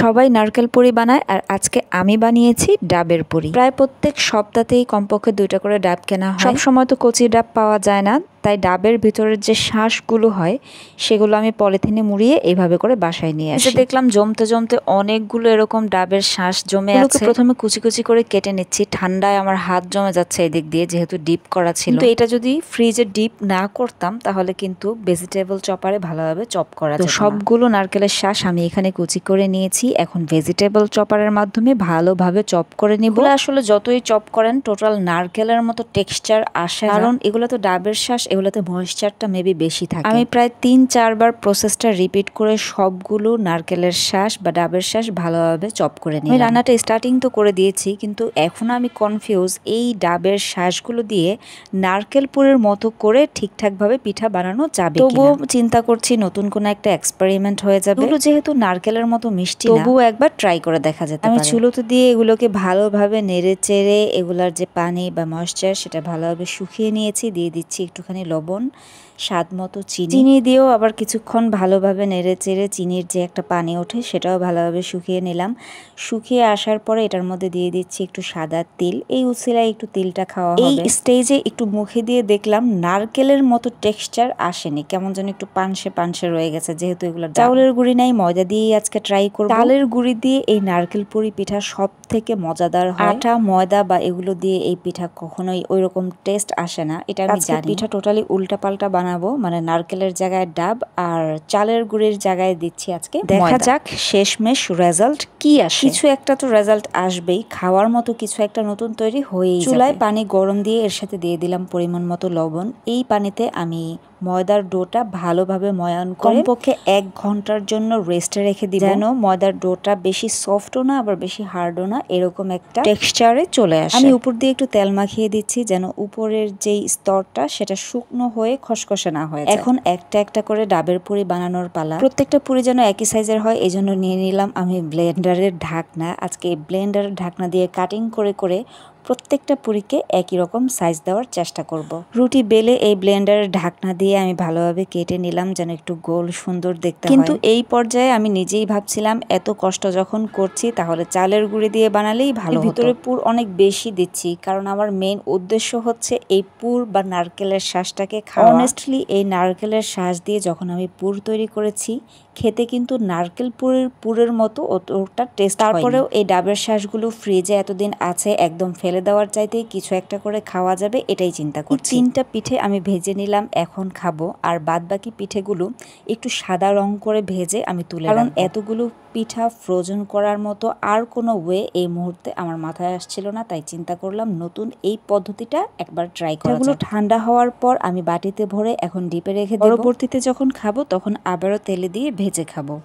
সবাই নারকেল পুরি বানায় আর আজকে আমি বানিয়েছি ডাবের পুরি। প্রায় প্রত্যেক সপ্তাহতেই কমপক্ষে 2টা করে ডাব কেনা হয়। সব সময় তো কচি ডাব পাওয়া যায় না, তাই ডাবের ভিতরের যে শাঁসগুলো হয় সেগুলো আমি পলিথিনে মুড়িয়ে এইভাবে করে বাসায় নিয়ে আসি। দেখলাম জমতে জমতে অনেকগুলো এরকম ডাবের শাঁস জমে আছে। প্রথমে কুচি কুচি করে কেটে নিচ্ছি, ঠান্ডায় আমার হাত জমে যাচ্ছে এদিক দিয়ে, যেহেতু ডিপ করা ছিল। কিন্তু এটা যদি ফ্রিজে ডিপ না করতাম তাহলে কিন্তু ভেজিটেবল চপারে ভালোভাবে চপ করা যেত। সবগুলো নারকেলের শাঁস আমি এখানে কুচি করে নিয়েছি। এখন ভেজিটেবল চপারের মাধ্যমে ভালোভাবে চপ করে নিব। আসলে যতই চপ করেন টোটাল নারকেলের মতো টেক্সচার আসে, কারণ এগুলো তো ডাবের শাঁস, এগুলোতে ময়েশ্চারটা মেবি বেশি থাকে। আমি প্রায় 3-4 বার প্রসেসটা রিপিট করে সবগুলো নারকেলের শাঁস বা ডাবের শাঁস ভালোভাবে চপ করে নিই। আমি রান্নাটা স্টার্টিং তো করে দিয়েছি, কিন্তু এখন আমি কনফিউজ এই ডাবের শাঁসগুলো দিয়ে নারকেল পুরের মতো করে ঠিকঠাকভাবে পিঠা বানানো যাবে কিনা। তবুও চিন্তা করছি নতুন কোনো একটা এক্সপেরিমেন্ট হয়ে যাবে। এগুলো যেহেতু নারকেলের মতো মিষ্টি, তবুও একবার ট্রাই করে দেখা যেতে পারে। আমি চুলোতে দিয়ে এগুলোকে ভালোভাবে নেড়ে চেড়ে এগুলার যে পানি বা ময়েশ্চার সেটা ভালোভাবে শুকিয়ে নিয়েছি। দিয়ে দিচ্ছি একটুখানি লবণ, স্বাদ মতো চিনি দিয়েও আবার কিছুক্ষণ ভালোভাবে নেড়ে চেড়ে চিনির যে একটা পানি ওঠে সেটাও ভালোভাবে শুকিয়ে নিলাম। শুকিয়ে আসার পরে এটার মধ্যে দিয়ে দিচ্ছি একটু সাদা তিল। এই উছিলায় একটু তিলটা খাওয়া হবে। এই স্টেজে একটু মুখে দিয়ে দেখলাম নারকেলের মতো টেক্সচার আসেনি, কেমন যেন একটু পানসে পানসে রয়ে গেছে। যেহেতু এগুলো চাউলের গুঁড়ি নাই, ময়দা দিয়েই আজকে ট্রাই করব। চালের গুঁড়ি দিয়ে এই নারকেল পুরি পিঠা সব থেকে মজাদার হয়। আটা, ময়দা বা এগুলো দিয়ে এই পিঠা কখনোই ওইরকম টেস্ট আসে না, এটা আমি জানি। পিঠা টোটালি উল্টা পাল্টা বানাবো, মানে নারকেলের জায়গায় ডাব আর চালের গুঁড়ির জায়গায় দিচ্ছি আজকে। দেখা যাক শেষমেশ রেজাল্ট কি আসে। কিছু একটা তো রেজাল্ট আসবেই, খাওয়ার মতো কিছু একটা নতুন তৈরি হয়েই যাবে। চুলায় পানি গরম দিয়ে এর সাথে দিয়ে দিলাম পরিমাণ মতো লবণ। এই পানিতে আমি ময়দার ডোটা ভালোভাবে ময়ান করে কমপক্ষে 1 ঘন্টার জন্য রেস্টে রেখে দিব, যেন ময়দার ডোটা বেশি সফটও না আবার বেশি হার্ডও না, এরকম একটা টেক্সচারে চলে আসে। আমি উপর দিয়ে একটু তেল মাখিয়ে দিচ্ছি যেন উপরের যেই স্তরটা সেটা শুকনো হয়ে খসখসে না হয়। এখন একটা একটা করে ডাবের পুরি বানানোর পালা। প্রত্যেকটা পুরি যেন একই সাইজের হয়, এই জন্য নিয়ে নিলাম আমি ব্লেন্ডারের ঢাকনা। আজকে ব্লেন্ডারের ঢাকনা দিয়ে কাটিং করে করে প্রত্যেকটা পুরিকে একই রকম সাইজ দেওয়ার চেষ্টা করব। রুটি বেলে এই ব্লেন্ডারের ঢাকনা দিয়ে আমি ভালোভাবে কেটে নিলাম যেন একটু গোল সুন্দর দেখতে হয়। কিন্তু এই পর্যায়ে আমি নিজেই ভাবছিলাম এত কষ্ট যখন করছি তাহলে চালের গুঁড়ি দিয়ে বানালেই ভালো হতো। ভিতরে পুর অনেক বেশি দিচ্ছি, কারণ আমার মেইন উদ্দেশ্য হচ্ছে এই পুর বা নারকেলের শাঁসটাকে খাওয়া। অনেস্টলি এই নারকেলের শাঁস দিয়ে যখন আমি পুর তৈরি করেছি, খেতে কিন্তু নারকেল পুরের মতো ওটা টেস্ট। তারপরেও এই ডাবের শাঁসগুলো ফ্রিজে এতদিন আছে, একদম ফেলে দেওয়ার চাইতে কিছু একটা করে খাওয়া যাবে এটাই চিন্তা করছি। 3টা পিঠে আমি ভেজে নিলাম, এখন খাবো। আর বাদ বাকি পিঠেগুলো একটু সাদা রং করে ভেজে আমি তুলে রাখবো, কারণ এতগুলো পিঠা ফ্রোজেন করার মতো আর কোনো ওয়ে এই মুহূর্তে আমার মাথায় আসছিল না, তাই চিন্তা করলাম নতুন এই পদ্ধতিটা একবার ট্রাই করা যাক। ঠান্ডা হওয়ার পর আমি বাটিতে ভরে এখন ডিপে রেখে দেব। পরবর্তীতে যখন খাবো তখন আবারও তেলে দিয়ে ভেজে খাবো।